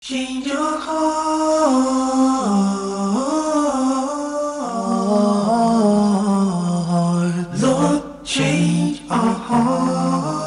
Change your heart, Lord, change our heart.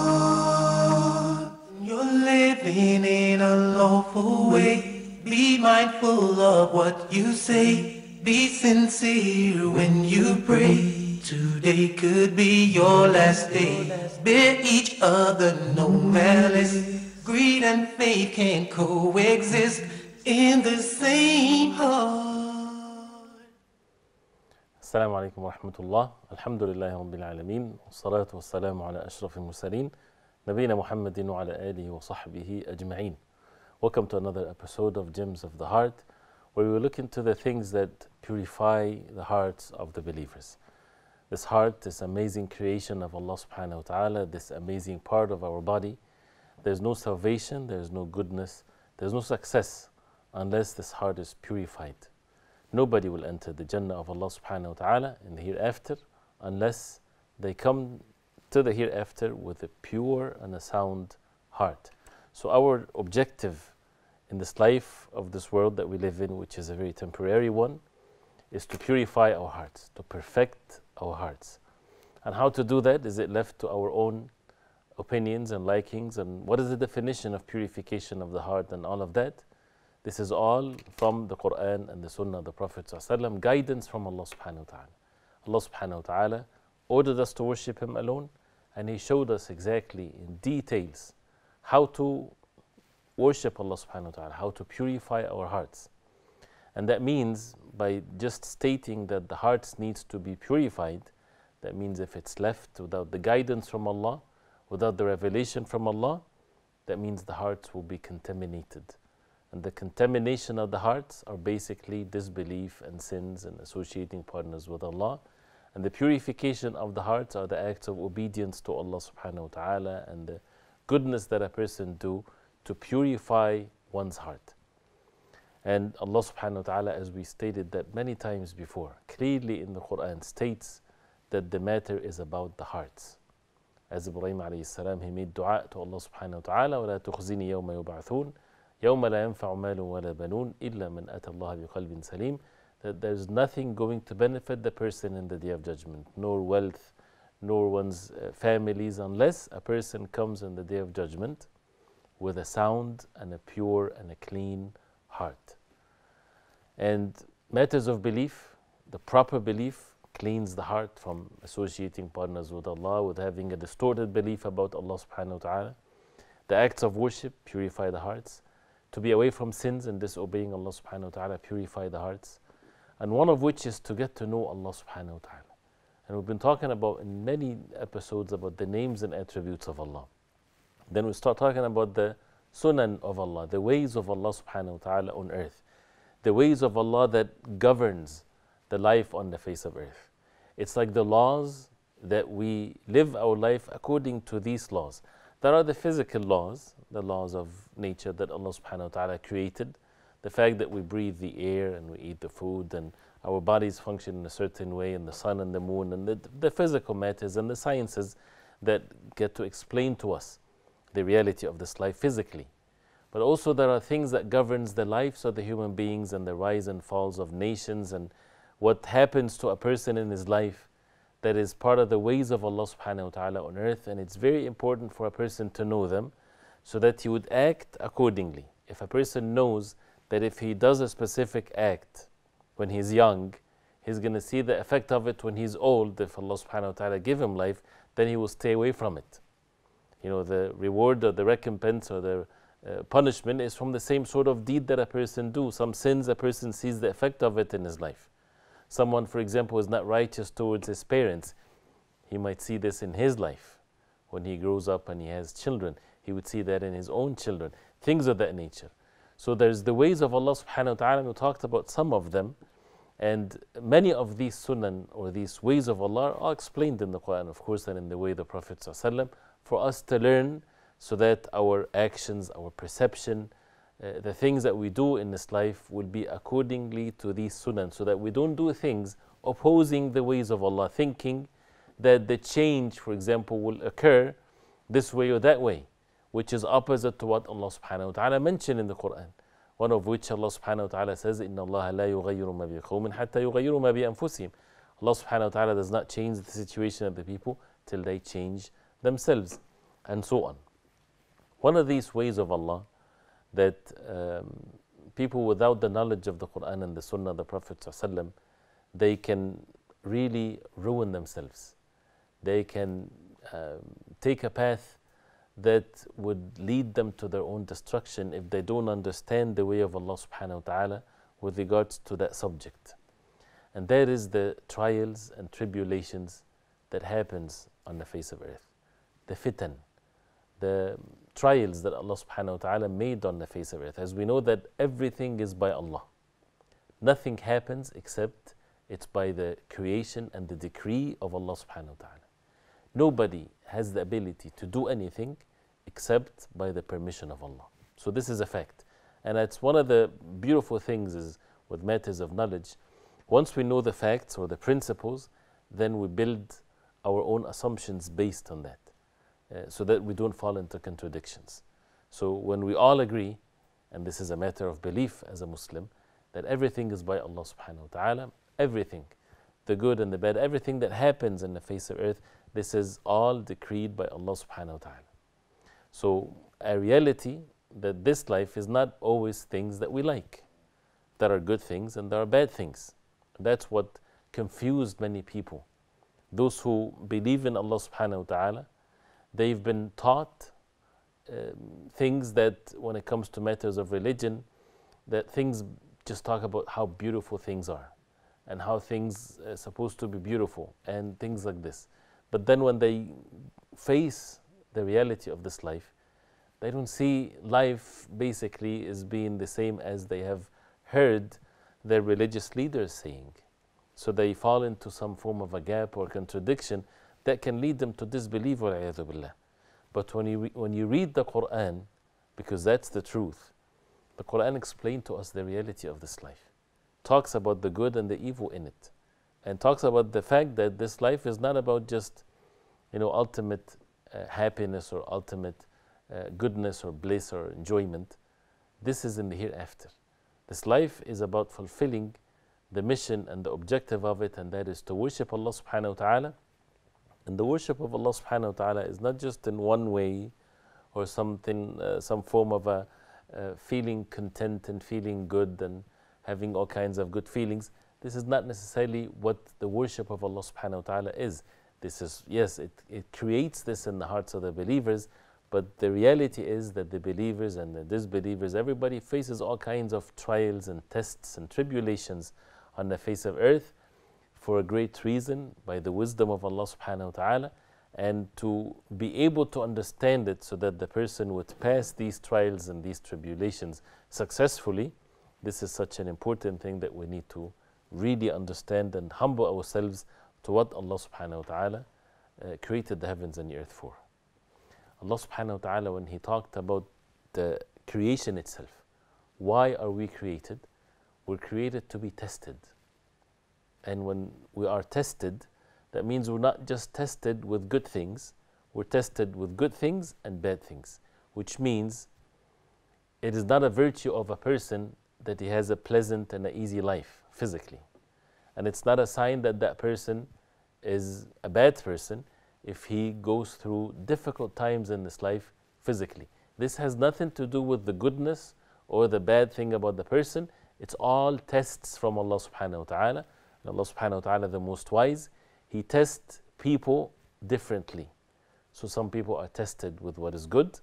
You're living in a lawful way. Be mindful of what you say. Be sincere when you pray. Today could be your last day. Bear each other, no malice. Greed and faith can coexist in the same heart. السلام عليكم ورحمة الله. الحمد لله رب العالمين والصلاة والسلام على أشرف المرسلين نبينا محمد وعلى آله وصحبه أجمعين. Welcome to another episode of Gems of the Heart, where we look into the things that purify the hearts of the believers. This heart, this amazing creation of Allah subhanahu wa ta'ala, this amazing part of our body. There's no salvation, there's no goodness, there's no success unless this heart is purified. Nobody will enter the Jannah of Allah subhanahu wa ta'ala in the hereafter unless they come to the hereafter with a pure and a sound heart. So our objective in this life of this world that we live in, which is a very temporary one, is to purify our hearts, to perfect our hearts. And how to do that? Is it left to our own opinions and likings, and what is the definition of purification of the heart and all of that? This is all from the Quran and the Sunnah of the Prophet ﷺ, guidance from Allah subhanahu wa ta'ala. Allah subhanahu wa ta'ala ordered us to worship Him alone, and He showed us exactly in details how to worship Allah subhanahu wa ta'ala, how to purify our hearts. And that means by just stating that the hearts needs to be purified, that means if it's left without the guidance from Allah, without the revelation from Allah, that means the hearts will be contaminated. And the contamination of the hearts are basically disbelief and sins and associating partners with Allah. And the purification of the hearts are the acts of obedience to Allah subhanahu wa ta'ala and the goodness that a person do to purify one's heart. And Allah subhanahu wa ta'ala, as we stated that many times before, clearly in the Quran states that the matter is about the hearts. As Ibrahim alayhi salam, he made dua to Allah subhanahu wa ta'ala, وَلَا تُخْزِنِي يَوْمَ يُبْعَثُونَ يَوْمَ لَا يَنْفَعُ مَالٌ وَلَا بَنُونَ إِلَّا مَنْ أَتَى اللَّهَ بِقَلْبٍ سَلِيمٍ. That there's nothing going to benefit the person in the Day of Judgment, nor wealth, nor one's families, unless a person comes in the Day of Judgment with a sound and a pure and a clean heart. And matters of belief, the proper belief, cleans the heart from associating partners with Allah, with having a distorted belief about Allah subhanahu wa ta'ala. The acts of worship purify the hearts. To be away from sins and disobeying Allah subhanahu wa ta'ala purify the hearts. And one of which is to get to know Allah subhanahu wa ta'ala. And we've been talking about in many episodes about the names and attributes of Allah. Then we start talking about the Sunnah of Allah, the ways of Allah subhanahu wa ta'ala on earth. The ways of Allah that governs the life on the face of earth. It's like the laws that we live our life according to these laws. There are the physical laws, the laws of nature that Allah subhanahu wa ta'ala created. The fact that we breathe the air and we eat the food and our bodies function in a certain way, and the sun and the moon and the physical matters and the sciences that get to explain to us the reality of this life physically. But also there are things that governs the lives of the human beings and the rise and falls of nations and what happens to a person in his life, that is part of the ways of Allah subhanahu wa ta'ala on earth, and it's very important for a person to know them so that he would act accordingly. If a person knows that if he does a specific act when he's young, he's going to see the effect of it when he's old. If Allah subhanahu wa ta'ala give him life, then he will stay away from it. You know, the reward or the recompense or the punishment is from the same sort of deed that a person do. Some sins, a person sees the effect of it in his life. Someone, for example, is not righteous towards his parents. He might see this in his life. When he grows up and he has children, he would see that in his own children. Things of that nature. So there's the ways of Allah subhanahu wa ta'ala, and we talked about some of them. And many of these sunnah or these ways of Allah are explained in the Quran, of course, and in the way of the Prophet ﷺ, for us to learn so that our actions, our perception, the things that we do in this life will be accordingly to these sunnah, so that we don't do things opposing the ways of Allah, thinking that the change, for example, will occur this way or that way, which is opposite to what Allah subhanahu wa ta'ala mentioned in the Quran. one of which Allah subhanahu wa ta'ala says, إِنَّ اللَّهَ لَا يُغَيِّرُ مَا بِقَوْمٍ حَتَّى يُغَيِّرُوا مَا بِأَنفُسِهِمْ. Allah subhanahu wa ta'ala does not change the situation of the people till they change themselves, and so on. One of these ways of Allah that people without the knowledge of the Quran and the Sunnah of the Prophet ﷺ, they can really ruin themselves. They can take a path that would lead them to their own destruction if they don't understand the way of Allah subhanahu wa ta'ala with regards to that subject. And that is the trials and tribulations that happens on the face of earth. The fitan, the trials that Allah subhanahu wa ta'ala made on the face of earth. As we know that everything is by Allah. Nothing happens except it's by the creation and the decree of Allah subhanahu wa ta'ala. Nobody has the ability to do anything except by the permission of Allah. So this is a fact. And it's one of the beautiful things is with matters of knowledge. Once we know the facts or the principles, then we build our own assumptions based on that, so that we don't fall into contradictions. So when we all agree, and this is a matter of belief as a Muslim, that everything is by Allah subhanahu wa ta'ala, everything, the good and the bad, everything that happens in the face of earth, this is all decreed by Allah subhanahu wa ta'ala. So a reality that this life is not always things that we like. There are good things and there are bad things. That's what confused many people. Those who believe in Allah subhanahu wa ta'ala, they've been taught things that when it comes to matters of religion, that things just talk about how beautiful things are and how things are supposed to be beautiful and things like this. But then when they face the reality of this life, they don't see life basically as being the same as they have heard their religious leaders saying. So they fall into some form of a gap or contradiction that can lead them to disbelief, wal-'iyadhu billah. But when you read the Quran, because that's the truth, the Quran explains to us the reality of this life, talks about the good and the evil in it, and talks about the fact that this life is not about just, ultimate happiness or ultimate goodness or bliss or enjoyment. This is in the hereafter. This life is about fulfilling the mission and the objective of it, and that is to worship Allah subhanahu wa ta'ala. And the worship of Allah subhanahu wa ta'ala is not just in one way or something, some form of a feeling content and feeling good and having all kinds of good feelings. This is not necessarily what the worship of Allah subhanahu wa ta'ala is. This is, yes, it creates this in the hearts of the believers, but the reality is that the believers and the disbelievers, everybody faces all kinds of trials and tests and tribulations on the face of earth for a great reason, by the wisdom of Allah subhanahu wa ta'ala, and to be able to understand it so that the person would pass these trials and these tribulations successfully. This is such an important thing that we need to really understand and humble ourselves to what Allah subhanahu wa ta'ala created the heavens and the earth for. Allah subhanahu wa ta'ala, when He talked about the creation itself, why are we created? We're created to be tested. And when we are tested, that means we're not just tested with good things, we're tested with good things and bad things, which means it is not a virtue of a person that he has a pleasant and an easy life physically. And it's not a sign that that person is a bad person if he goes through difficult times in this life physically. This has nothing to do with the goodness or the bad thing about the person. It's all tests from Allah subhanahu wa ta'ala. And Allah subhanahu wa ta'ala, the most wise, He tests people differently. So some people are tested with what is good,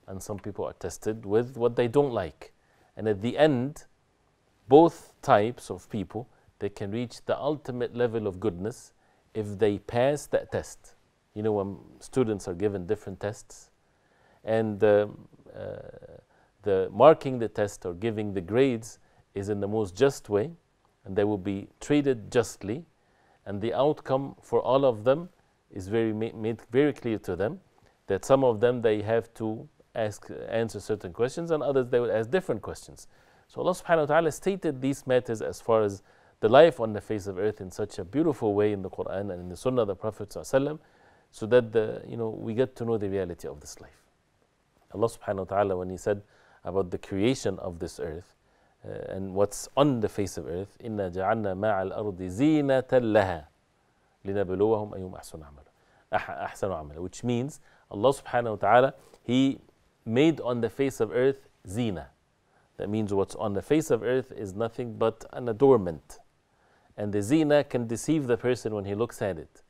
and some people are tested with what they don't like. And at the end, both types of people, they can reach the ultimate level of goodness if they pass that test. When students are given different tests, and the marking the test or giving the grades is in the most just way, and they will be treated justly, and the outcome for all of them is made very clear to them, that some of them they have to answer certain questions, and others they will ask different questions. So Allah subhanahu wa ta'ala stated these matters as far as the life on the face of earth in such a beautiful way in the Quran and in the Sunnah of the Prophet ﷺ, so that we get to know the reality of this life. Allah subhanahu wa ta'ala, when He said about the creation of this earth, and what's on the face of earth. إِنَّا جَعَلْنَا مَعَ الْأَرْضِ زِينَةً لَهَا لِنَبْلُوَهُمْ أَيُّهُمْ أَحْسَنُ عَمَلًا, which means Allah subhanahu wa ta'ala, He made on the face of earth zina. That means what's on the face of earth is nothing but an adornment. And the zina can deceive the person when he looks at it.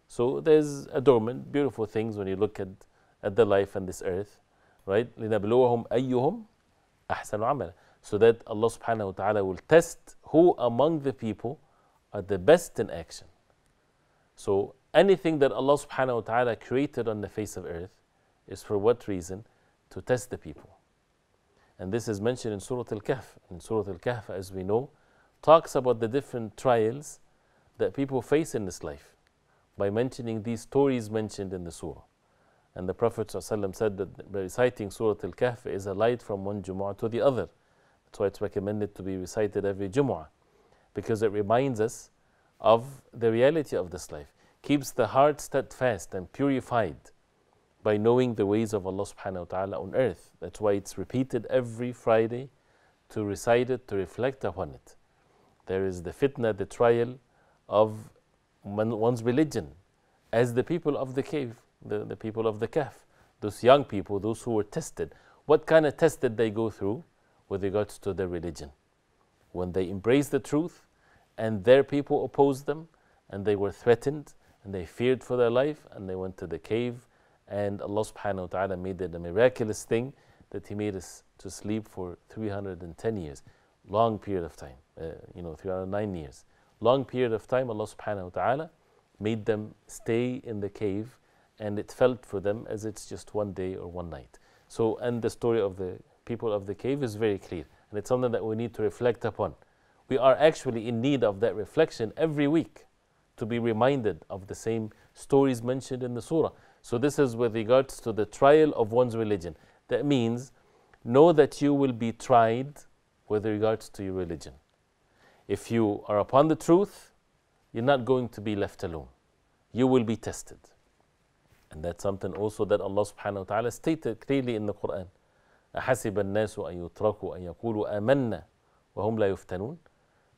So there's adornment, beautiful things when you look at the life on this earth, right? لِنَبْلُوَهُمْ أَيُّهُمْ أَحْسَنُ عَمَلًا, so that Allah subhanahu wa ta'ala will test who among the people are the best in action. So anything that Allah subhanahu wa ta'ala created on the face of earth is for what reason? To test the people. And this is mentioned in Surah Al-Kahf. In Surah Al-Kahf, as we know, talks about the different trials that people face in this life by mentioning these stories mentioned in the surah. And the Prophet ﷺ said that reciting Surah Al-Kahf is a light from one Jumu'ah to the other. That's why it's recommended to be recited every Jumu'ah, because it reminds us of the reality of this life, keeps the heart steadfast and purified by knowing the ways of Allah subhanahu wa ta'ala on earth. That's why it's repeated every Friday to recite it, to reflect upon it. There is the fitna, the trial of one's religion, as the people of the cave, the people of the Kahf, those young people, those who were tested. What kind of test did they go through with regards to their religion? When they embraced the truth and their people opposed them and they were threatened and they feared for their life and they went to the cave, and Allah subhanahu wa ta'ala made it a miraculous thing that He made us to sleep for 310 years. Long period of time, 309 years. Long period of time Allah subhanahu wa ta'ala made them stay in the cave, and it felt for them as it's just one day or one night. So, and the story of the people of the cave is very clear, and it's something that we need to reflect upon. We are actually in need of that reflection every week, to be reminded of the same stories mentioned in the surah. So this is with regards to the trial of one's religion. That means, know that you will be tried with regards to your religion. If you are upon the truth, you're not going to be left alone. You will be tested. And that's something also that Allah subhanahu wa ta'ala stated clearly in the Quran. أَحَسِبَ النَّاسُ أَن يُتْرَكُوا أَن يَقُولُوا آمَنَّا وَهُمْ لَا يُفْتَنُونَ.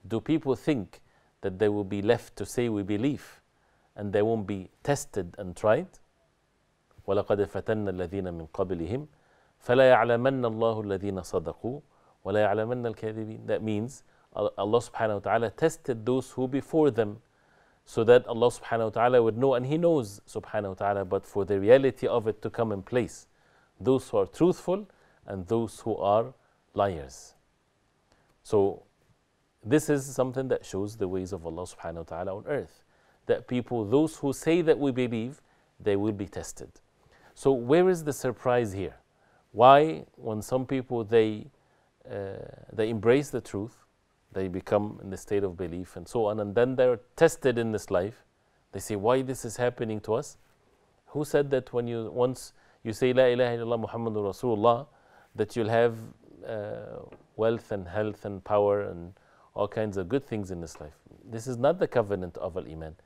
Do people think that they will be left to say we believe and they won't be tested and tried? وَلَقَدْ فَتَنَّ الَّذِينَ مِنْ قَبْلِهِمْ فَلَا يَعْلَمَنَّ اللَّهُ الَّذِينَ صَدَقُوا وَلَا يَعْلَمَنَّ الْكَاذِبِينَ. That means Allah subhanahu wa ta'ala tested those who before them, so that Allah subhanahu wa ta'ala would know, and He knows subhanahu wa ta'ala, but for the reality of it to come in place, those who are truthful and those who are liars. So this is something that shows the ways of Allah subhanahu wa ta'ala on earth, that people, those who say that we believe, they will be tested. So where is the surprise here? Why, when some people they embrace the truth, they become in the state of belief and so on, and then they're tested in this life, they say, why this is happening to us? Who said that once you say La ilaha illallah Muhammadur Rasulullah, that you'll have wealth and health and power and all kinds of good things in this life? This is not the covenant of Al-Iman.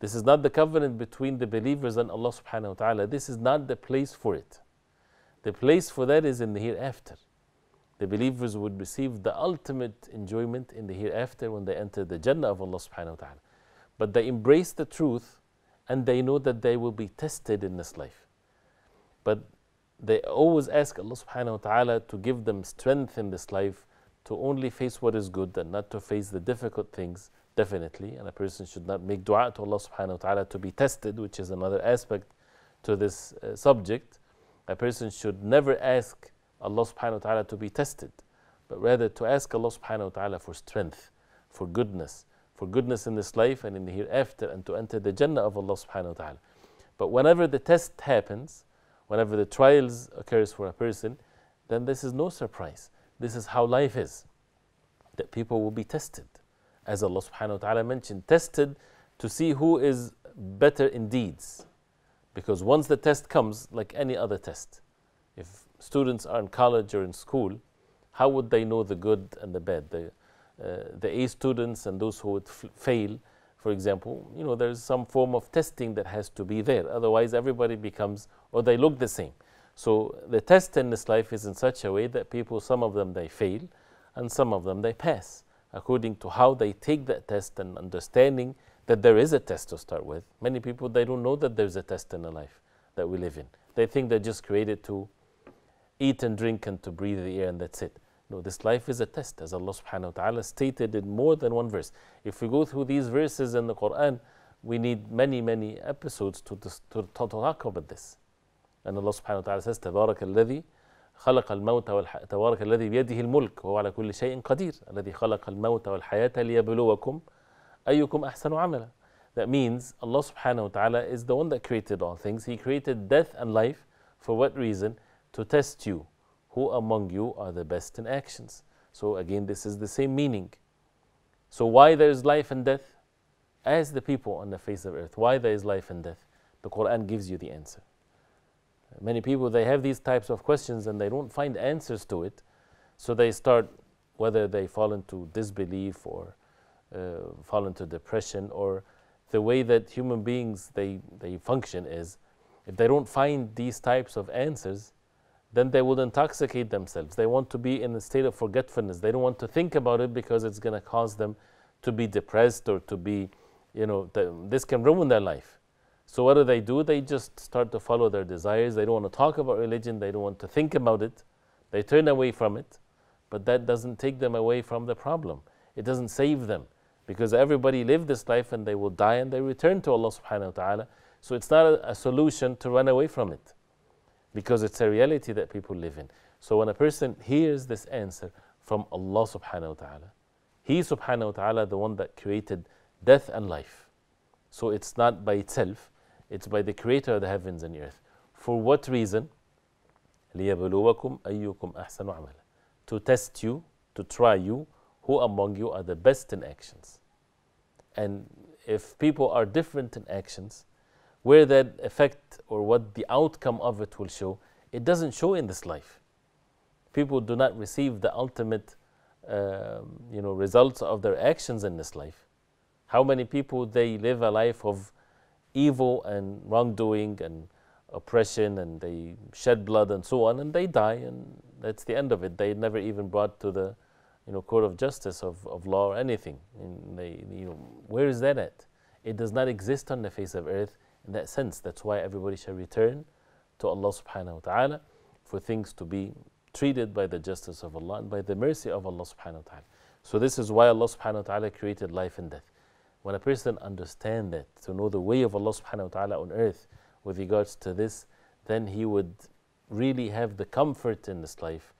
This is not the covenant between the believers and Allah subhanahu wa ta'ala. This is not the place for it. The place for that is in the hereafter. The believers would receive the ultimate enjoyment in the hereafter when they enter the Jannah of Allah subhanahu wa ta'ala. But they embrace the truth and they know that they will be tested in this life. But they always ask Allah subhanahu wa ta'ala to give them strength in this life to only face what is good and not to face the difficult things, definitely. And a person should not make dua to Allah subhanahu wa ta'ala to be tested, which is another aspect to this subject. A person should never ask Allah subhanahu wa ta'ala to be tested, but rather to ask Allah subhanahu wa ta'ala for strength, for goodness in this life and in the hereafter, and to enter the Jannah of Allah subhanahu wa ta'ala. But whenever the test happens, whenever the trials occurs for a person, then this is no surprise. This is how life is, that people will be tested. As Allah subhanahu wa ta'ala mentioned, tested to see who is better in deeds. Because once the test comes, like any other test, if students are in college or in school, how would they know the good and the bad? The A students and those who would fail, for example, there's some form of testing that has to be there. Otherwise, everybody becomes, or they look the same. So the test in this life is in such a way that people, some of them they fail, and some of them they pass according to how they take that test and understanding that there is a test to start with. Many people, they don't know that there's a test in the life that we live in. They think they're just created to eat and drink and to breathe the air and that's it. No, this life is a test, as Allah subhanahu wa ta'ala stated in more than one verse. If we go through these verses in the Quran, we need many episodes to talk about this. And Allah subhanahu wa ta'ala says, تبارك الذي خلق الموت تبارك الذي بيده الملك وهو على كل شيء قدير الذي خلق الموت والحياة ليبلوكم أيكم أحسن عملا. That means Allah subhanahu wa ta'ala is the one that created all things. He created death and life. For what reason? To test you. Who among you are the best in actions? So again, this is the same meaning. So why there is life and death? As the people on the face of earth, why there is life and death? The Quran gives you the answer. Many people, they have these types of questions and they don't find answers to it. So they start, whether they fall into disbelief or fall into depression, or the way that human beings, they function is, if they don't find these types of answers, then they will intoxicate themselves. They want to be in a state of forgetfulness. They don't want to think about it because it's going to cause them to be depressed or to be, this can ruin their life. So what do? They just start to follow their desires. They don't want to talk about religion. They don't want to think about it. They turn away from it. But that doesn't take them away from the problem. It doesn't save them, because everybody live this life and they will die and they return to Allah subhanahu wa ta'ala. So it's not a solution to run away from it, because it's a reality that people live in. So when a person hears this answer from Allah subhanahu wa ta'ala, He subhanahu wa ta'ala, the one that created death and life. So it's not by itself, it's by the creator of the heavens and earth. For what reason? لِيَبْلُوَكُمْ أَيُّكُمْ أَحْسَنُ عَمَلًا. To test you, to try you, who among you are the best in actions. And if people are different in actions, where that effect or what the outcome of it will show, it doesn't show in this life. People do not receive the ultimate results of their actions in this life. How many people, they live a life of evil and wrongdoing and oppression, and they shed blood and so on, and they die, and that's the end of it. They never even brought to the court of justice of law or anything. And where is that at? It does not exist on the face of earth in that sense. That's why everybody shall return to Allah subhanahu wa ta'ala, for things to be treated by the justice of Allah and by the mercy of Allah subhanahu wa ta'ala. So this is why Allah subhanahu wa ta'ala created life and death. When a person understands that, to know the way of Allah subhanahu wa ta'ala on earth with regards to this, then he would really have the comfort in this life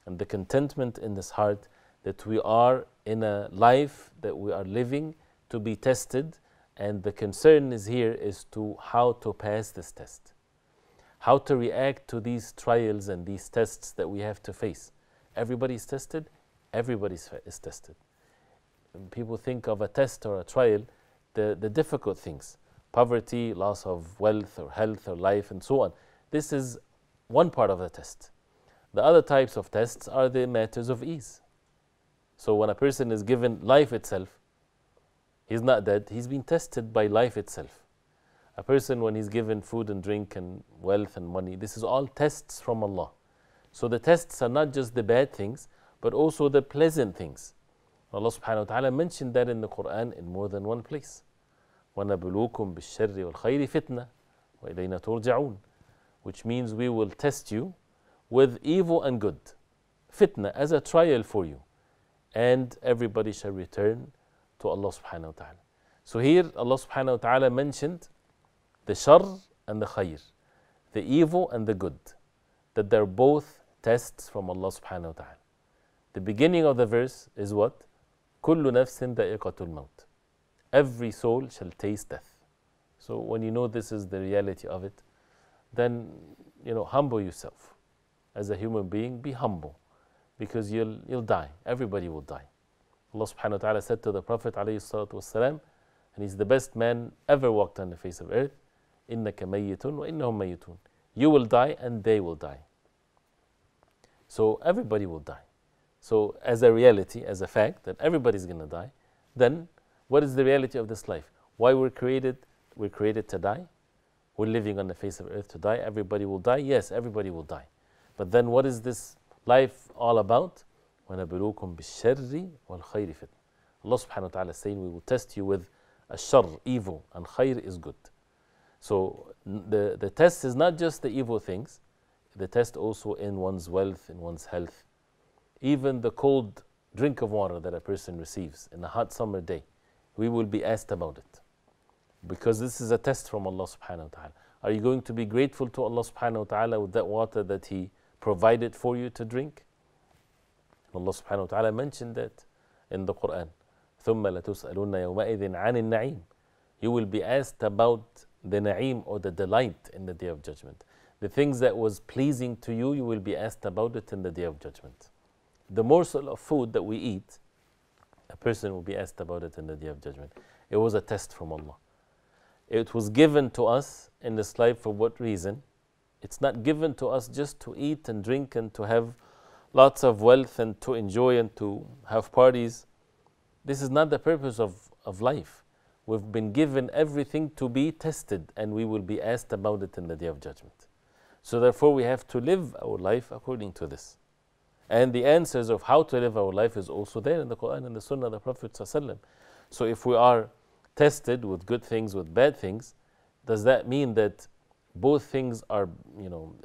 and the contentment in this heart that we are in a life that we are living to be tested, and the concern is here is to how to pass this test, how to react to these trials and these tests that we have to face. Everybody is tested, everybody is tested. When people think of a test or a trial, the difficult things, poverty, loss of wealth or health or life and so on. This is one part of the test. The other types of tests are the matters of ease. So when a person is given life itself, he's not dead, he's been tested by life itself. A person, when he's given food and drink and wealth and money, this is all tests from Allah. So the tests are not just the bad things, but also the pleasant things. Allah subhanahu wa ta'ala mentioned that in the Quran in more than one place. وَنَبْلُوكُمْ بِالشَّرِّ وَالْخَيْرِ فِتْنَةً وَإِلَيْنَا تُرْجَعُونَ, which means we will test you with evil and good. Fitna, as a trial for you. And everybody shall return to Allah subhanahu wa ta'ala. So here Allah subhanahu wa ta'ala mentioned the shar and the khayr, the evil and the good, that they're both tests from Allah subhanahu wa ta'ala. The beginning of the verse is what? كُلُّ نَفْسٍ ذَائِقَةُ الْمَوْتِ. Every soul shall taste death. So when you know this is the reality of it, then humble yourself. As a human being, be humble, because you'll die. Everybody will die. Allah subhanahu wa ta'ala said to the Prophet alayhi salatu wasalam, and he's the best man ever walked on the face of earth, إِنَّكَ مَيِّتٌ وَإِنَّهُمْ مَيِّتُونَ. You will die and they will die. So everybody will die. So as a reality, as a fact that everybody's going to die, then what is the reality of this life? Why we're created? We're created to die. We're living on the face of earth to die. Everybody will die. Yes, everybody will die. But then what is this life all about? وَنَبْلُوكُمْ بِالشَّرِّ وَالْخَيْرِ فِتْنَةً. Allah subhanahu wa ta'ala is saying we will test you with shar, evil, and khair is good. So the test is not just the evil things, the test also in one's wealth, in one's health. Even the cold drink of water that a person receives in a hot summer day, we will be asked about it. Because this is a test from Allah subhanahu wa ta'ala. Are you going to be grateful to Allah subhanahu wa ta'ala with that water that He provided for you to drink? Allah subhanahu wa ta'ala mentioned that in the Quran. ثُمَّ لَتُسْأَلُنَّ يَوْمَئِذٍ عَنِ النَّعِيمِ. You will be asked about the na'im or the delight in the Day of Judgment. The things that was pleasing to you, you will be asked about it in the Day of Judgment. The morsel of food that we eat, a person will be asked about it in the Day of Judgment. It was a test from Allah. It was given to us in this life for what reason? It's not given to us just to eat and drink and to have lots of wealth and to enjoy and to have parties. This is not the purpose of life. We've been given everything to be tested, and we will be asked about it in the Day of Judgment. So therefore we have to live our life according to this. And the answers of how to live our life is also there in the Quran and the Sunnah of the Prophet ﷺ. So if we are tested with good things, with bad things, does that mean that both things are,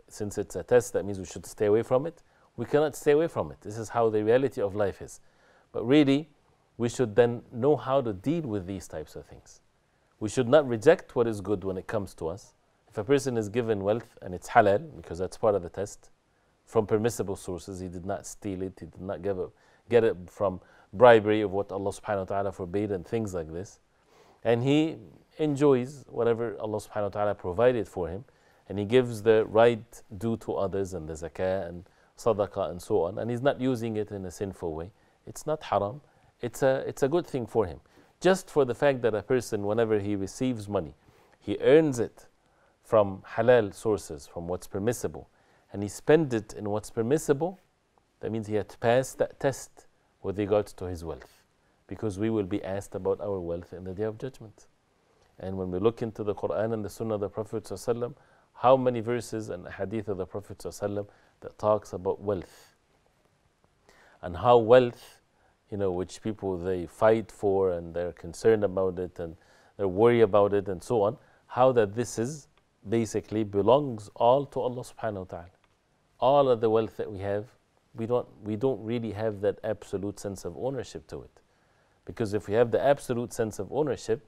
since it's a test, that means we should stay away from it? We cannot stay away from it. This is how the reality of life is. But really, we should then know how to deal with these types of things. We should not reject what is good when it comes to us. If a person is given wealth and it's halal, because that's part of the test, from permissible sources, he did not steal it, he did not get it from bribery of what Allah subhanahu wa ta'ala forbade and things like this, and he enjoys whatever Allah subhanahu wa ta'ala provided for him, and he gives the right due to others and the zakah and sadaqah and so on, and he's not using it in a sinful way. It's not haram. It's a good thing for him. Just for the fact that a person, whenever he receives money, he earns it from halal sources, from what's permissible, and he spends it in what's permissible, that means he had to pass that test with regards to his wealth. Because we will be asked about our wealth in the Day of Judgment. And when we look into the Quran and the Sunnah of the Prophet ﷺ, how many verses and hadith of the Prophet ﷺ that talks about wealth, and how wealth, which people they fight for and they're concerned about it and they're worried about it and so on, how that this is basically belongs all to Allah subhanahu wa ta'ala. All of the wealth that we have, we don't really have that absolute sense of ownership to it. Because if we have the absolute sense of ownership,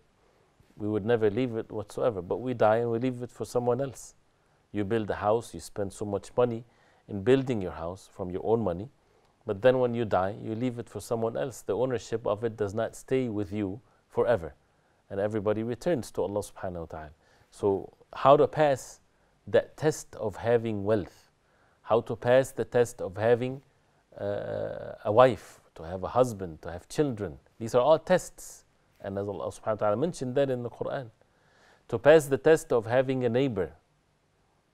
we would never leave it whatsoever. But we die and we leave it for someone else. You build a house, you spend so much money in building your house from your own money, but then when you die, you leave it for someone else. The ownership of it does not stay with you forever. And everybody returns to Allah subhanahu wa ta'ala. So how to pass that test of having wealth, how to pass the test of having a wife, to have a husband, to have children. These are all tests. And as Allah subhanahu wa ta'ala mentioned that in the Quran. To pass the test of having a neighbor,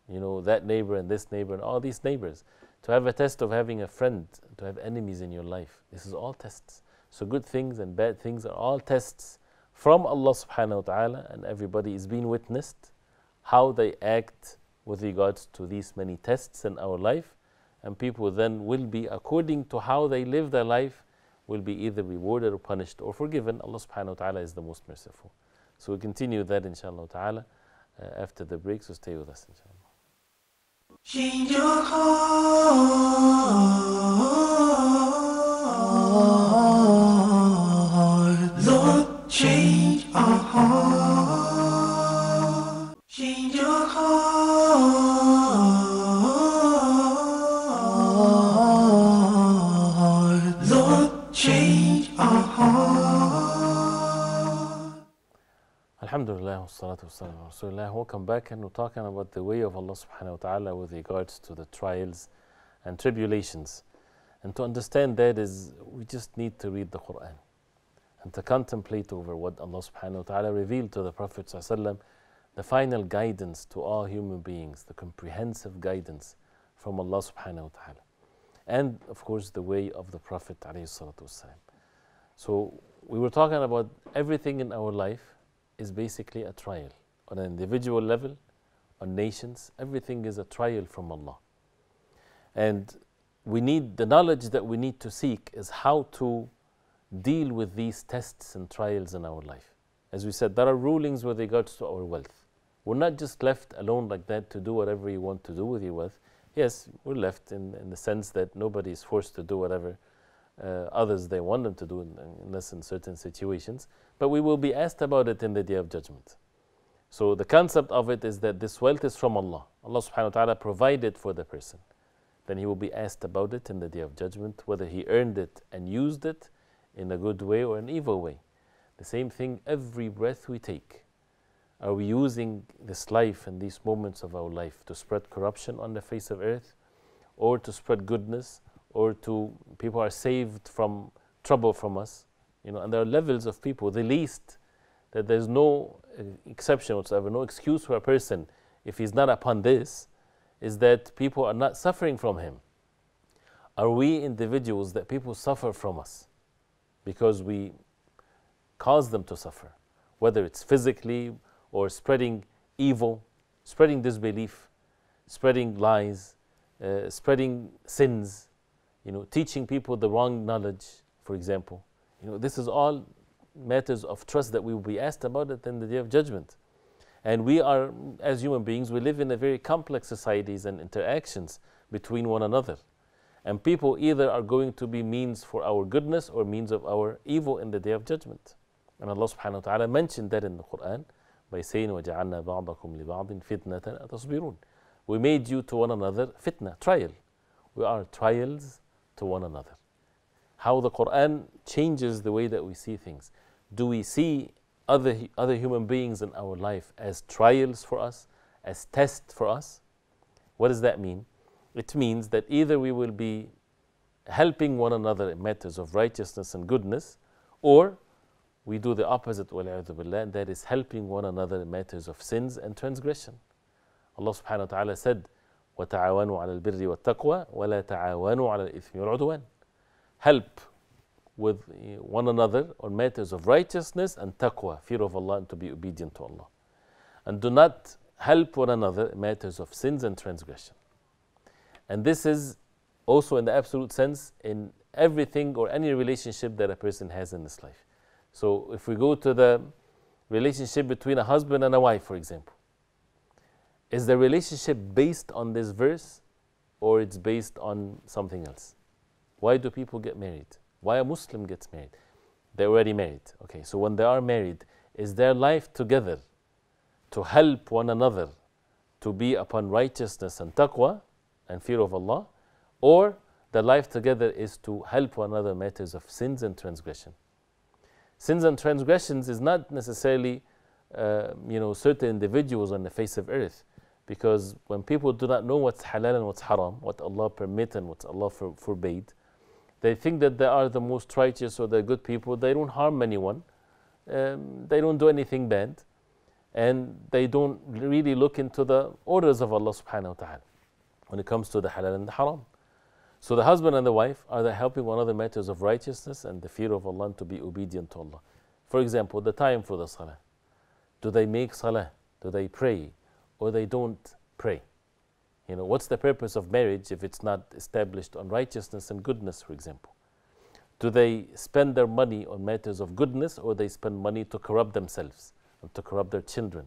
that neighbor and this neighbor and all these neighbors. To have a test of having a friend, to have enemies in your life. This is all tests. So good things and bad things are all tests from Allah subhanahu wa ta'ala, and everybody is being witnessed how they act with regards to these many tests in our life. And people then will be, according to how they live their life, will be either rewarded or punished or forgiven. Allah subhanahu wa ta'ala is the most merciful. So we'll continue that inshallah ta'ala after the break, so stay with us inshallah. Change your heart, Lord, change our heart. Change your heart, Lord, change our heart. Alhamdulillah, wassalatu wassalamu ala Rasulillah. Welcome back, and we're talking about the way of Allah subhanahu wa ta'ala with regards to the trials and tribulations. And to understand that is, we just need to read the Quran and to contemplate over what Allah subhanahu wa ta'ala revealed to the Prophet sallallahu alaihi wasallam, the final guidance to all human beings, the comprehensive guidance from Allah subhanahu wa ta'ala. And of course the way of the Prophet alayhi salatu wasalam. So we were talking about everything in our life is basically a trial. On an individual level, on nations, everything is a trial from Allah. And the knowledge that we need to seek is how to deal with these tests and trials in our life. As we said, there are rulings with regards to our wealth. We're not just left alone like that to do whatever you want to do with your wealth. Yes, we're left in the sense that nobody is forced to do whatever others they want them to do unless in certain situations. But we will be asked about it in the Day of Judgment. So the concept of it is that this wealth is from Allah. Allah subhanahu wa ta'ala provided for the person. Then he will be asked about it in the Day of Judgment, whether he earned it and used it in a good way or an evil way. The same thing, every breath we take. Are we using this life and these moments of our life to spread corruption on the face of earth, or to spread goodness, or to people are saved from trouble from us? And there are levels of people. The least, that there's no exception whatsoever, no excuse for a person if he's not upon this, is that people are not suffering from him. Are we individuals that people suffer from us because we cause them to suffer, whether it's physically or spreading evil, spreading disbelief, spreading lies, spreading sins, teaching people the wrong knowledge, for example. This is all matters of trust that we will be asked about it in the Day of Judgment. And we are, as human beings, we live in a very complex societies and interactions between one another. And people either are going to be means for our goodness or means of our evil in the Day of Judgment. And Allah subhanahu wa ta'ala mentioned that in the Quran by saying, وَجَعَلْنَا بَعْضَكُمْ لِبَعْضٍ فِتْنَةً أَتَصْبِرُونَ. We made you to one another fitna, trial. We are trials to one another. How the Quran changes the way that we see things. Do we see other human beings in our life as trials for us, as tests for us? What does that mean? It means that either we will be helping one another in matters of righteousness and goodness, or we do the opposite, and that is helping one another in matters of sins and transgression. Allah subhanahu wa ta'ala said, وَتَعَاوَنُوا عَلَى الْبِرِّ وَالتَّقْوَى وَلَا تَعَاوَنُوا عَلَى الْإِثْمِ وَالْعُدْوَانِ. Help with one another on matters of righteousness and taqwa, fear of Allah, and to be obedient to Allah. And do not help one another in matters of sins and transgression. And this is also in the absolute sense in everything or any relationship that a person has in this life. So if we go to the relationship between a husband and a wife, for example, is the relationship based on this verse or it's based on something else? Why do people get married? Why a Muslim gets married? They're already married. Okay, so when they are married, is their life together to help one another to be upon righteousness and taqwa and fear of Allah, or the life together is to help one another in matters of sins and transgression? Sins and transgressions is not necessarily certain individuals on the face of earth, because when people do not know what's halal and what's haram, what Allah permit and what Allah forbade, they think that they are the most righteous or the good people. They don't harm anyone, they don't do anything bad, and they don't really look into the orders of Allah subhanahu wa ta'ala when it comes to the halal and the haram. So the husband and the wife, are they helping one another matters of righteousness and the fear of Allah and to be obedient to Allah? For example, the time for the salah. Do they make salah? Do they pray? Or they don't pray? What's the purpose of marriage if it's not established on righteousness and goodness, for example? Do they spend their money on matters of goodness, or they spend money to corrupt themselves and to corrupt their children?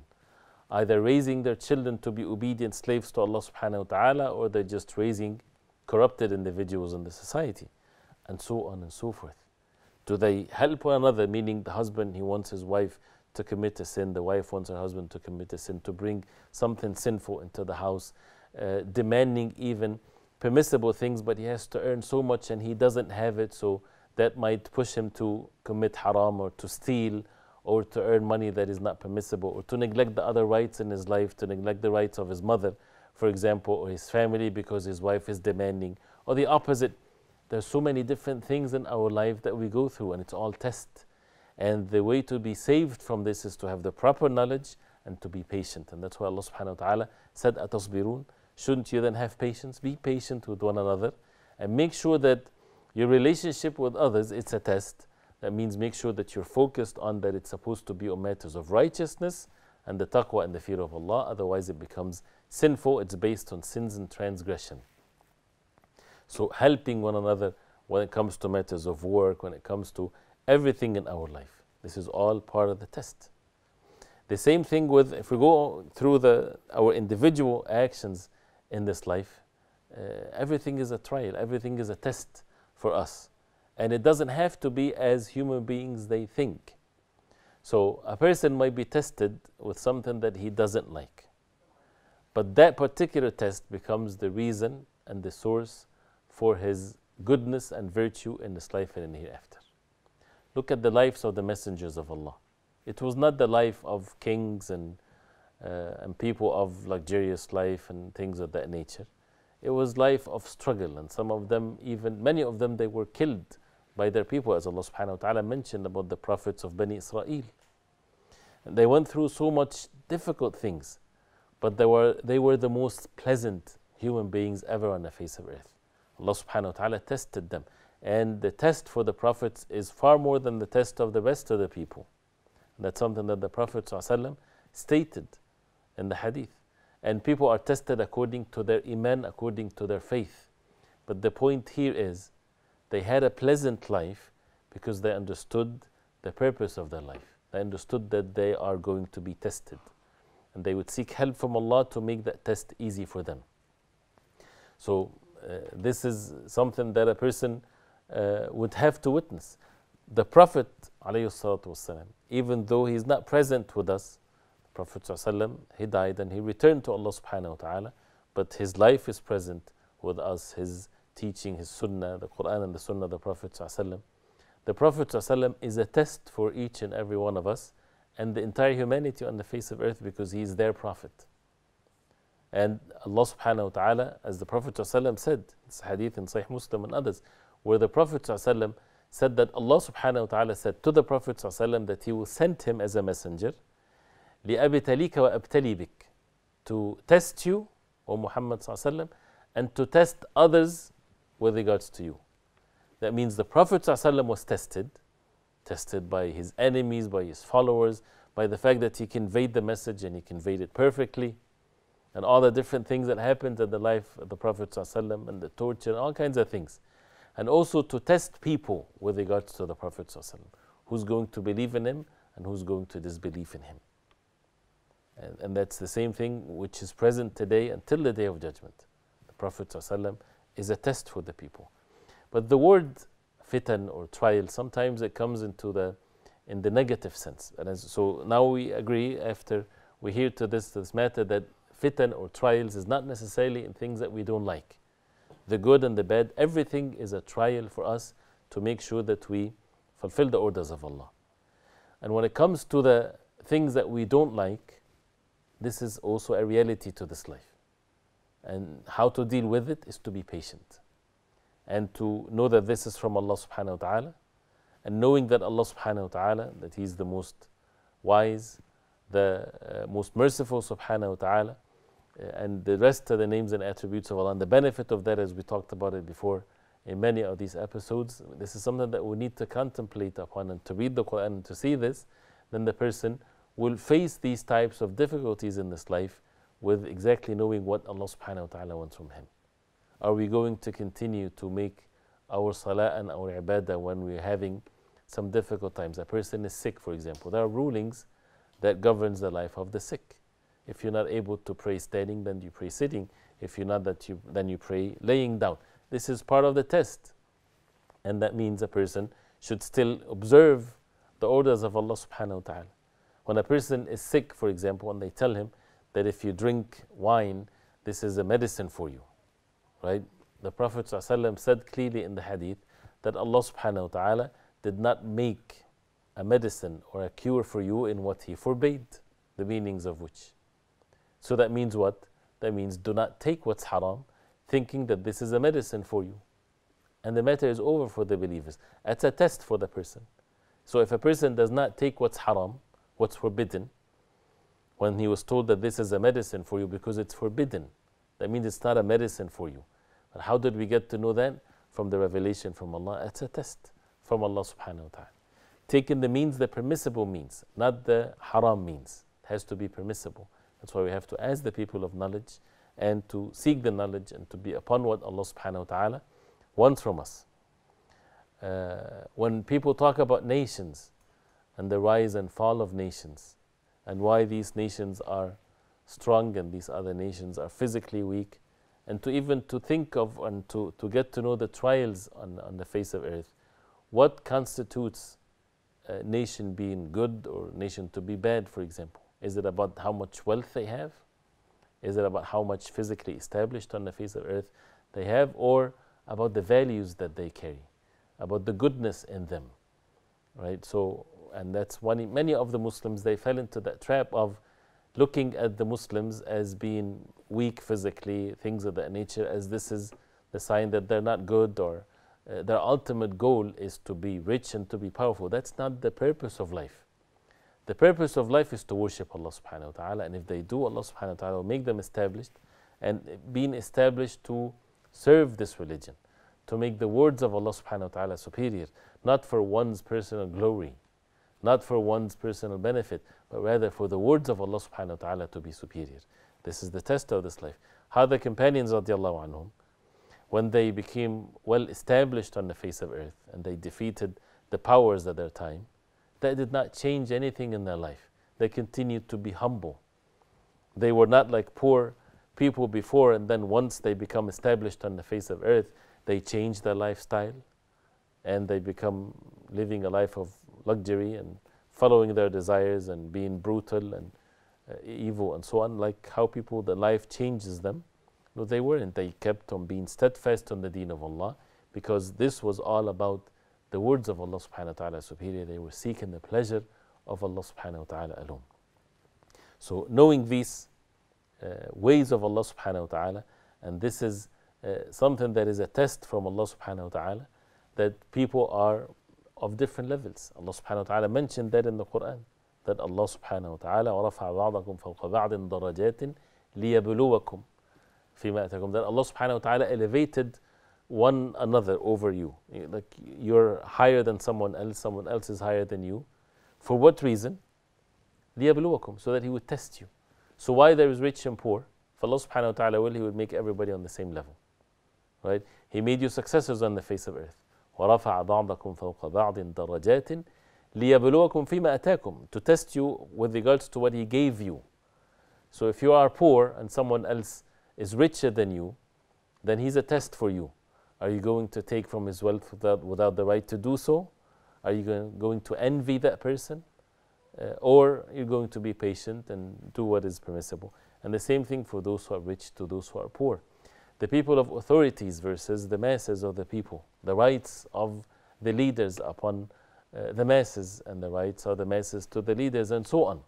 Either raising their children to be obedient slaves to Allah subhanahu wa ta'ala, or they're just raising corrupted individuals in the society, and so on and so forth. Do they help one another, meaning the husband, he wants his wife to commit a sin, the wife wants her husband to commit a sin, to bring something sinful into the house, demanding even permissible things, but he has to earn so much and he doesn't have it, so that might push him to commit haram or to steal or to earn money that is not permissible, or to neglect the other rights in his life, to neglect the rights of his mother, for example, or his family because his wife is demanding, or the opposite. There's so many different things in our life that we go through, and it's all test. And the way to be saved from this is to have the proper knowledge and to be patient. And that's why Allah subhanahu wa ta'ala said, أَتَصْبِرُونَ. Shouldn't you then have patience? Be patient with one another and make sure that your relationship with others, it's a test. That means make sure that you're focused on that it's supposed to be on matters of righteousness and the taqwa and the fear of Allah. Otherwise it becomes sinful. It's based on sins and transgression. So helping one another when it comes to matters of work, when it comes to everything in our life. This is all part of the test. The same thing with, if we go through our individual actions in this life, everything is a trial, everything is a test for us. And it doesn't have to be as human beings they think. So a person might be tested with something that he doesn't like. But that particular test becomes the reason and the source for his goodness and virtue in this life and in the hereafter. Look at the lives of the messengers of Allah. It was not the life of kings and people of luxurious life and things of that nature. It was life of struggle, and some of them, even many of them, they were killed by their people, as Allah subhanahu wa ta'ala mentioned about the prophets of Bani Israel. And they went through so much difficult things, but they were the most pleasant human beings ever on the face of earth. Allah subhanahu wa ta'ala tested them. And the test for the prophets is far more than the test of the rest of the people. And that's something that the Prophet ﷺ stated in the hadith. And people are tested according to their iman, according to their faith. But the point here is, they had a pleasant life because they understood the purpose of their life. They understood that they are going to be tested. And they would seek help from Allah to make that test easy for them. So this is something that a person would have to witness. The Prophet ﷺ, even though he is not present with us, the Prophet ﷺ, he died and he returned to Allah subhanahu wa ta'ala, but his life is present with us, his teaching, his sunnah, the Quran and the sunnah of the Prophet ﷺ. The Prophet ﷺ is a test for each and every one of us and the entire humanity on the face of earth, because he is their Prophet. And Allah subhanahu wa ta'ala, as the Prophet ﷺ said, it's hadith in Sahih Muslim and others, where the Prophet ﷺ said that Allah subhanahu wa ta'ala said to the Prophet ﷺ that he will send him as a messenger, لِأَبْتَلِيكَ وَأَبْتَلِي بِكَ, to test you, O Muhammad ﷺ, and to test others with regards to you. That means the Prophet ﷺ was tested by his enemies, by his followers, by the fact that he conveyed the message and he conveyed it perfectly, and all the different things that happened in the life of the Prophet ﷺ and the torture and all kinds of things. And also to test people with regards to the Prophet ﷺ, who's going to believe in him and who's going to disbelieve in him. And that's the same thing which is present today until the Day of Judgment. The Prophet ﷺ is a test for the people. But the word fitan or trial, sometimes it comes in the negative sense. And so now we agree, after we hear to this matter, that fitan or trials is not necessarily in things that we don't like. The good and the bad, everything is a trial for us to make sure that we fulfill the orders of Allah. And when it comes to the things that we don't like, this is also a reality to this life. And how to deal with it is to be patient. And to know that this is from Allah subhanahu wa ta'ala. And knowing that Allah subhanahu wa ta'ala, that He is the most wise, the most merciful subhanahu wa ta'ala, and the rest of the names and attributes of Allah. And the benefit of that, as we talked about it before in many of these episodes, this is something that we need to contemplate upon, and to read the Quran and to see this, then the person will face these types of difficulties in this life with exactly knowing what Allah subhanahu wa ta'ala wants from him. Are we going to continue to make our salah and our ibadah when we're having some difficult times? A person is sick, for example. There are rulings that governs the life of the sick. If you're not able to pray standing, then you pray sitting. If you're not, then you pray laying down. This is part of the test. And that means a person should still observe the orders of Allah subhanahu wa ta'ala. When a person is sick, for example, and they tell him that if you drink wine, this is a medicine for you, right? The Prophet ﷺ said clearly in the hadith that Allah subhanahu wa ta'ala did not make a medicine or a cure for you in what He forbade, the meanings of which. So that means what? That means do not take what's haram, thinking that this is a medicine for you. And the matter is over for the believers. It's a test for the person. So if a person does not take what's haram, what's forbidden, when he was told that this is a medicine for you because it's forbidden, that means it's not a medicine for you. But how did we get to know that? From the revelation from Allah. It's a test from Allah subhanahu wa ta'ala. Taking the means, the permissible means, not the haram means. It has to be permissible. That's why we have to ask the people of knowledge and to seek the knowledge and to be upon what Allah subhanahu wa ta'ala wants from us. When people talk about nations and the rise and fall of nations and why these nations are strong and these other nations are physically weak, and to even to think of and to get to know the trials on the face of earth, what constitutes a nation being good or nation to be bad, for example? Is it about how much wealth they have? Is it about how much physically established on the face of earth they have, or about the values that they carry, about the goodness in them, right? So, and that's one, many of the Muslims, they fell into that trap of looking at the Muslims as being weak physically, things of that nature, as this is the sign that they're not good, or their ultimate goal is to be rich and to be powerful. That's not the purpose of life. The purpose of life is to worship Allah subhanahu wa ta'ala, and if they do, Allah subhanahu wa ta'ala will make them established, and being established to serve this religion, to make the words of Allah subhanahu wa ta'ala superior, not for one's personal glory, not for one's personal benefit, but rather for the words of Allah subhanahu wa ta'ala to be superior. This is the test of this life. How the companions radiallahu anhum, when they became well established on the face of earth and they defeated the powers of their time, that did not change anything in their life. They continued to be humble. They were not like poor people before, and then once they become established on the face of earth, they change their lifestyle and they become living a life of luxury and following their desires and being brutal and evil and so on, like how people, the life changes them. No, they weren't. They kept on being steadfast on the deen of Allah, because this was all about the words of Allah subhanahu wa ta'ala superior. They were seeking the pleasure of Allah subhanahu wa ta'ala alone. So knowing these ways of Allah subhanahu wa ta'ala, and this is something that is a test from Allah subhanahu wa ta'ala, that people are of different levels. Allah subhanahu wa ta'ala mentioned that in the Quran, that Allah subhanahu wa ta'ala وَرَفَعَ بَعْضَكُمْ فَوْقَ بَعْضٍ دَرَجَاتٍ لِيَبْلُوَكُمْ فِيمَا أَتَاكُمْ, that Allah subhanahu wa ta'ala elevated one another over you. Like you're higher than someone else is higher than you. For what reason? لِيَبْلُوَكُمْ, so that He would test you. So why there is rich and poor? For Allah subhanahu wa ta'ala will, He would make everybody on the same level. Right? He made you successors on the face of earth. وَرَفَعَ بَعْضَكُمْ فَوْقَ بَعْضٍ دَرَجَاتٍ لِيَبْلُوَكُمْ فِيمَا أَتَاكُمْ, to test you with regards to what He gave you. So if you are poor and someone else is richer than you, then He's a test for you. Are you going to take from his wealth without the right to do so? Are you going to envy that person? Or you're going to be patient and do what is permissible? And the same thing for those who are rich to those who are poor. The people of authorities versus the masses of the people. The rights of the leaders upon the masses, and the rights of the masses to the leaders, and so on.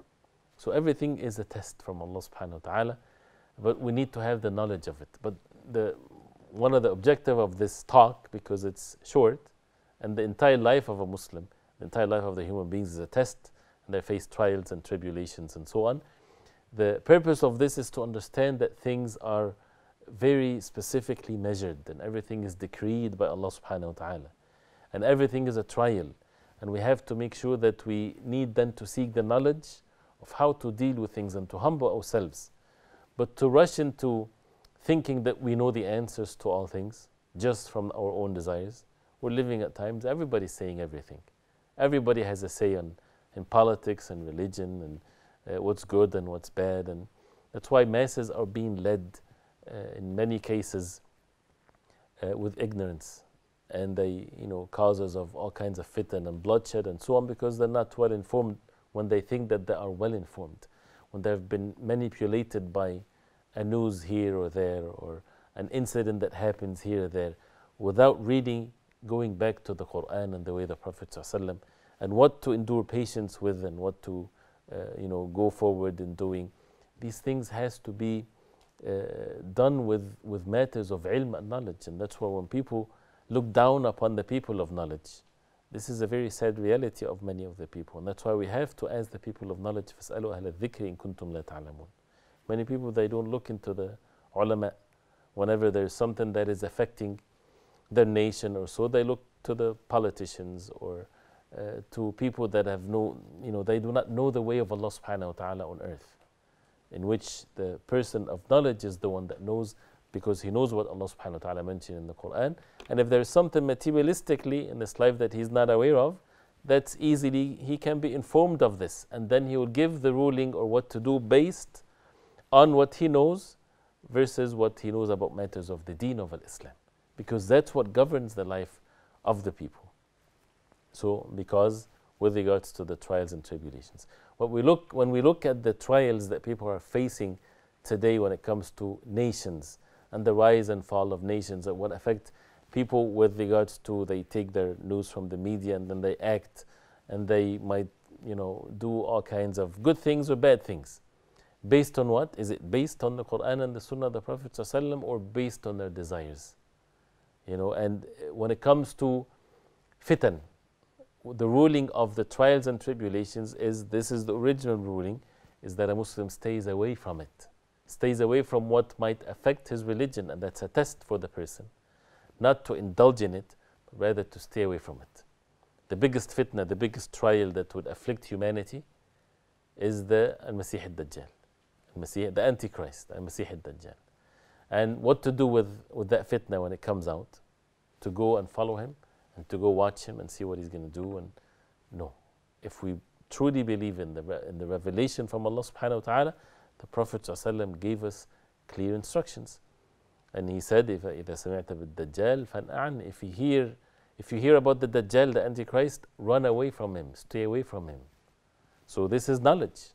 So everything is a test from Allah subhanahu wa ta'ala, but we need to have the knowledge of it. But one of the objective of this talk, because it's short, and the entire life of a Muslim, the entire life of the human beings is a test, and they face trials and tribulations and so on. The purpose of this is to understand that things are very specifically measured, and everything is decreed by Allah subhanahu wa ta'ala, and everything is a trial, and we have to make sure that we need then to seek the knowledge of how to deal with things and to humble ourselves. But to rush into thinking that we know the answers to all things just from our own desires. We're living at times, everybody's saying everything. Everybody has a say in politics and religion and what's good and what's bad. And that's why masses are being led in many cases with ignorance. And they, causes of all kinds of fitan and bloodshed and so on, because they're not well informed when they think that they are well informed. When they've been manipulated by a news here or there, or an incident that happens here or there, without really going back to the Quran and the way of the Prophet ﷺ, and what to endure patience with, and what to go forward in doing. These things has to be done with matters of ilm and knowledge. And that's why when people look down upon the people of knowledge, this is a very sad reality of many of the people. And that's why we have to ask the people of knowledge, فَاسْأَلُوا أَهْلَ الذِّكْرِ إِن كُنْتُمْ لَا تَعْلَمُونَ. Many people, they don't look into the ulama. Whenever there's something that is affecting their nation or so, they look to the politicians or to people that have they do not know the way of Allah subhanahu wa ta'ala on earth, in which the person of knowledge is the one that knows because he knows what Allah subhanahu wa ta'ala mentioned in the Quran. And if there is something materialistically in this life that he's not aware of, that's easily, he can be informed of this, and then he will give the ruling or what to do based on what he knows versus what he knows about matters of the deen of Islam, because that's what governs the life of the people. So, because with regards to the trials and tribulations, when we look at the trials that people are facing today when it comes to nations and the rise and fall of nations, and what affect people with regards to, they take their news from the media and then they act, and they might, do all kinds of good things or bad things. Based on what? Is it based on the Quran and the Sunnah of the Prophet ﷺ, or based on their desires? And when it comes to fitan, the ruling of the trials and tribulations this is the original ruling, is that a Muslim stays away from it, stays away from what might affect his religion, and that's a test for the person. Not to indulge in it, but rather to stay away from it. The biggest fitna, the biggest trial that would afflict humanity is the Al-Masih al-Dajjal, the Antichrist, Al-Masih al-Dajjal. And what to do with that fitna when it comes out? To go and follow him, and to go watch him and see what he's going to do? And no. If we truly believe in the revelation from Allah subhanahu wa ta'ala, the Prophet ﷺ gave us clear instructions. And he said, إِذَا سَمِعْتَ بِالدَّجَّالِ فَانْأَعْنِ If you hear about the Dajjal, the Antichrist, run away from him, stay away from him. So this is knowledge.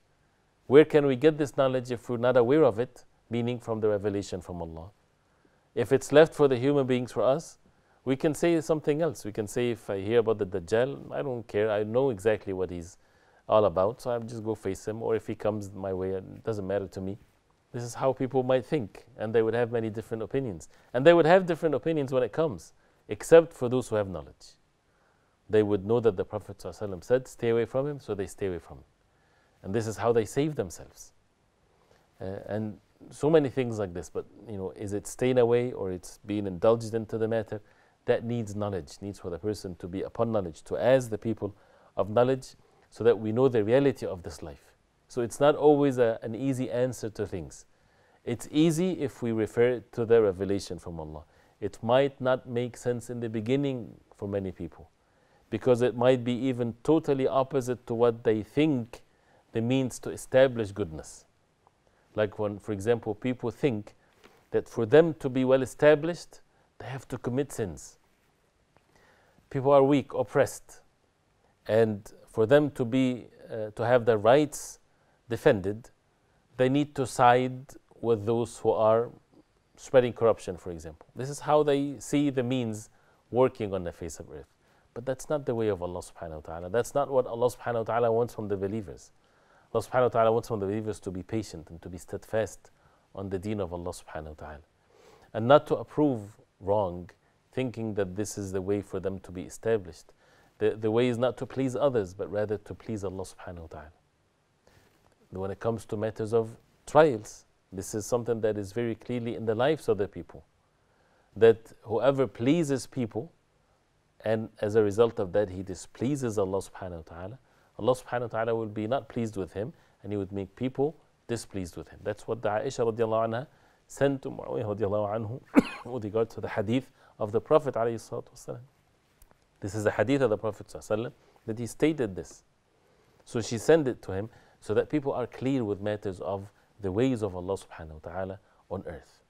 Where can we get this knowledge if we're not aware of it? Meaning from the revelation from Allah. If it's left for the human beings, for us, we can say something else. We can say, if I hear about the Dajjal, I don't care, I know exactly what he's all about, so I'll just go face him, or if he comes my way, it doesn't matter to me. This is how people might think, and they would have many different opinions. And they would have different opinions when it comes, except for those who have knowledge. They would know that the Prophet ﷺ said, stay away from him, so they stay away from him. And this is how they save themselves. And so many things like this, but is it staying away, or it's being indulged into the matter? That needs knowledge, needs for the person to be upon knowledge, to ask the people of knowledge, so that we know the reality of this life. So it's not always an easy answer to things. It's easy if we refer to the revelation from Allah. It might not make sense in the beginning for many people, because it might be even totally opposite to what they think the means to establish goodness. Like when, for example, people think that for them to be well established, they have to commit sins. People are weak, oppressed, and for them to have their rights defended, they need to side with those who are spreading corruption, for example. This is how they see the means working on the face of earth. But that's not the way of Allah subhanahu wa ta'ala. That's not what Allah subhanahu wa ta'ala wants from the believers. Allah subhanahu wa ta'ala wants from the believers to be patient and to be steadfast on the deen of Allah subhanahu wa ta'ala, and not to approve wrong, thinking that this is the way for them to be established. The way is not to please others, but rather to please Allah subhanahu wa ta'ala. When it comes to matters of trials, this is something that is very clearly in the lives of the people, that whoever pleases people, and as a result of that he displeases Allah subhanahu wa ta'ala, Allah subhanahu wa ta'ala will be not pleased with him, and he would make people displeased with him. That's what the Aisha radiallahu anha sent to Muawiyah radiallahu anhu with regard to the hadith of the Prophet alayhi salatu wasalam. This is the hadith of the Prophet ﷺ that he stated this. So she sent it to him so that people are clear with matters of the ways of Allah subhanahu wa ta'ala on earth.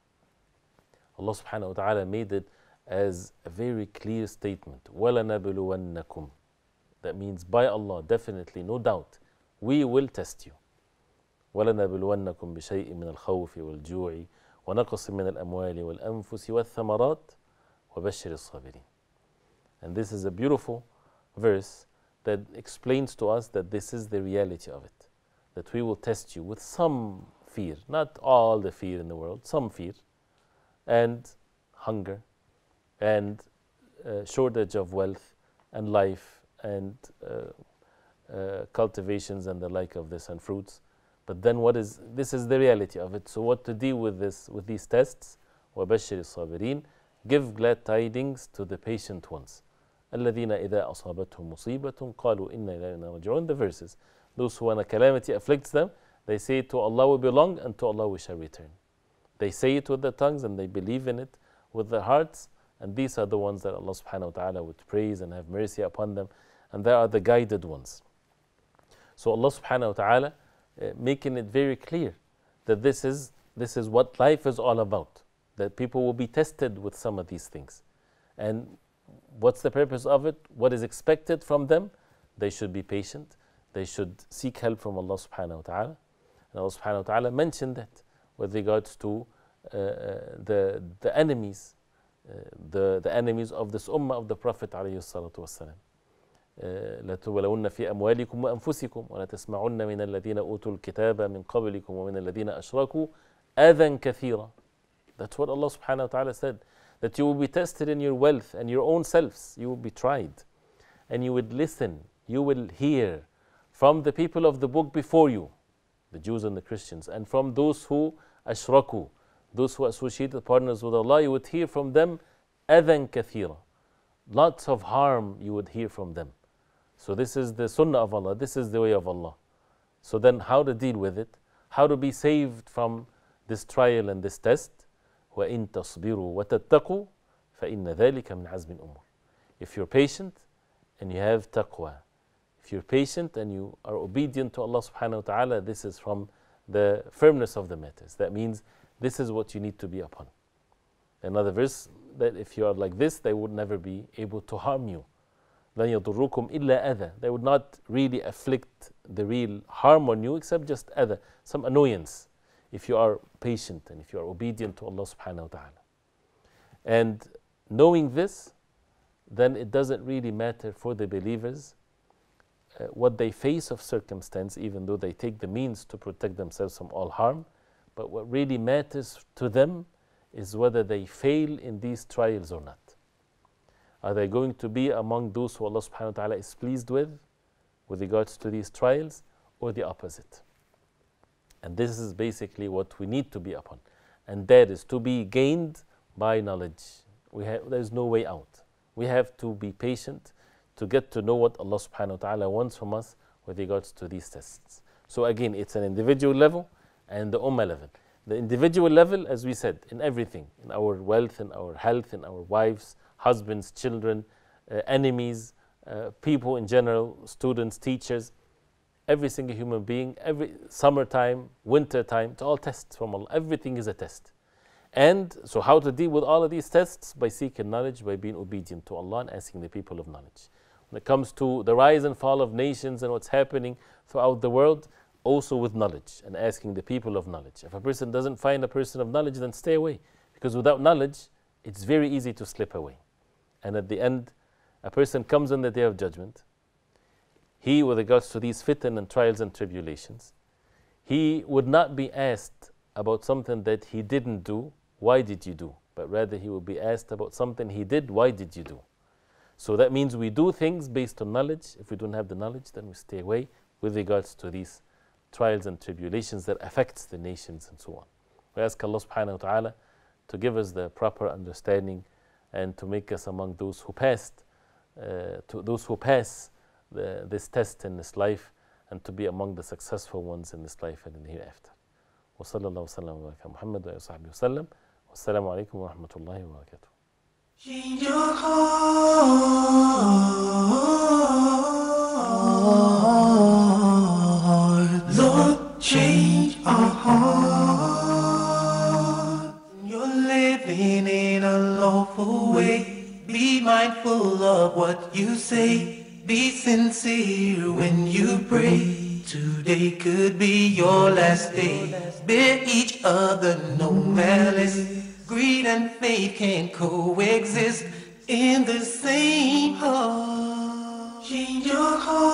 Allah subhanahu wa ta'ala made it as a very clear statement. وَلَنَبْلُوَنَّكُمْ. That means by Allah, definitely, no doubt, we will test you. وَلَنَبْلُوَنَّكُمْ بِشَيْءٍ مِنَ الْخَوْفِ وَالْجُوعِ وَنَقْصٍ مِنَ الْأَمْوَالِ وَالْأَنفُسِ وَالثَّمَرَاتِ وَبَشِّرِ الصَّابِرِينَ. And this is a beautiful verse that explains to us that this is the reality of it. That we will test you with some fear, not all the fear in the world, some fear, and hunger, and shortage of wealth, and life, and cultivations and the like of this, and fruits. But then this is the reality of it. So what to deal with this, with these tests? وَبَشِّرِ الصَّابِرِينَ. Give glad tidings to the patient ones. الَّذِينَ إِذَا أَصَابَتْهُمْ مُصِيبَةٌ قَالُوا إِنَّا إِلَيْنَا رَاجِعُونَ. The verses. Those who when a calamity afflicts them, they say, to Allah we belong and to Allah we shall return. They say it with their tongues and they believe in it with their hearts. And these are the ones that Allah subhanahu wa ta'ala would praise and have mercy upon them. And they are the guided ones. So Allah subhanahu wa ta'ala making it very clear that this is what life is all about. That people will be tested with some of these things. And what's the purpose of it? What is expected from them? They should be patient. They should seek help from Allah subhanahu wa ta'ala. And Allah subhanahu wa ta'ala mentioned that with regards to the enemies, the enemies of this ummah of the Prophet alayhi salatu wassalam. لَتُبْلَوُنَّ فِي أَمْوَالِكُمْ وَأَنفُسِكُمْ وَلَتَسْمَعُنَّ مِنَ الَّذِينَ أُوتُوا الْكِتَابَ مِنْ قَبْلِكُمْ وَمِنَ الَّذِينَ أَشْرَكُوا أَذًى كَثِيرًا. That's what Allah subhanahu wa ta'ala said. That you will be tested in your wealth and your own selves. You will be tried. And you would listen. You will hear from the people of the book before you, the Jews and the Christians, and from those who ashraku, those who associated partners with Allah, you would hear from them أَذًى كَثِيرًا. Lots of harm you would hear from them. So this is the sunnah of Allah. This is the way of Allah. So then how to deal with it? How to be saved from this trial and this test? وَإِن تَصْبِرُوا وَتَتَّقُوا فَإِنَّ ذَلِكَ مِنْ عَزْمِ الْأُمُورِ. If you're patient and you have taqwa, if you're patient and you are obedient to Allah subhanahu wa ta'ala, this is from the firmness of the matters. That means this is what you need to be upon. Another verse, that if you are like this, they would never be able to harm you. لَنْ يَضُرُّكُمْ إِلَّا أَذًى. They would not really afflict the real harm on you except just adha, some annoyance, if you are patient and if you are obedient to Allah subhanahu wa ta'ala. And knowing this, then it doesn't really matter for the believers what they face of circumstance, even though they take the means to protect themselves from all harm. But what really matters to them is whether they fail in these trials or not. Are they going to be among those who Allah subhanahu wa ta'ala is pleased with regards to these trials, or the opposite? And this is basically what we need to be upon. And that is to be gained by knowledge. There's no way out. We have to be patient to get to know what Allah subhanahu wa ta'ala wants from us with regards to these tests. So again, it's an individual level and the ummah level. The individual level, as we said, in everything, in our wealth, in our health, in our wives, husbands, children, enemies, people in general, students, teachers, every single human being, every summertime, wintertime, it's all tests from Allah. Everything is a test. And so how to deal with all of these tests? By seeking knowledge, by being obedient to Allah and asking the people of knowledge. When it comes to the rise and fall of nations and what's happening throughout the world, also with knowledge and asking the people of knowledge. If a person doesn't find a person of knowledge, then stay away. Because without knowledge, it's very easy to slip away. And at the end, a person comes on the Day of Judgment. He, with regards to these fitan and trials and tribulations, he would not be asked about something that he didn't do, why did you do? But rather he will be asked about something he did, why did you do? So that means we do things based on knowledge. If we don't have the knowledge, then we stay away with regards to these trials and tribulations that affects the nations and so on. We ask Allah subhanahu wa ta'ala to give us the proper understanding and to make us among those who passed, this test in this life, and to be among the successful ones in this life and in the hereafter. وصلى الله وسلم وبارك على محمد وآله وصحبه وسلم والسلام عليكم ورحمة الله وبركاته. Change your heart, Lord, change our heart. You're living in a lawful way. Be mindful of what you say. Be sincere when you pray. Today could be your last day. Bear each other, no malice. Greed and faith can coexist in the same heart. Change your heart.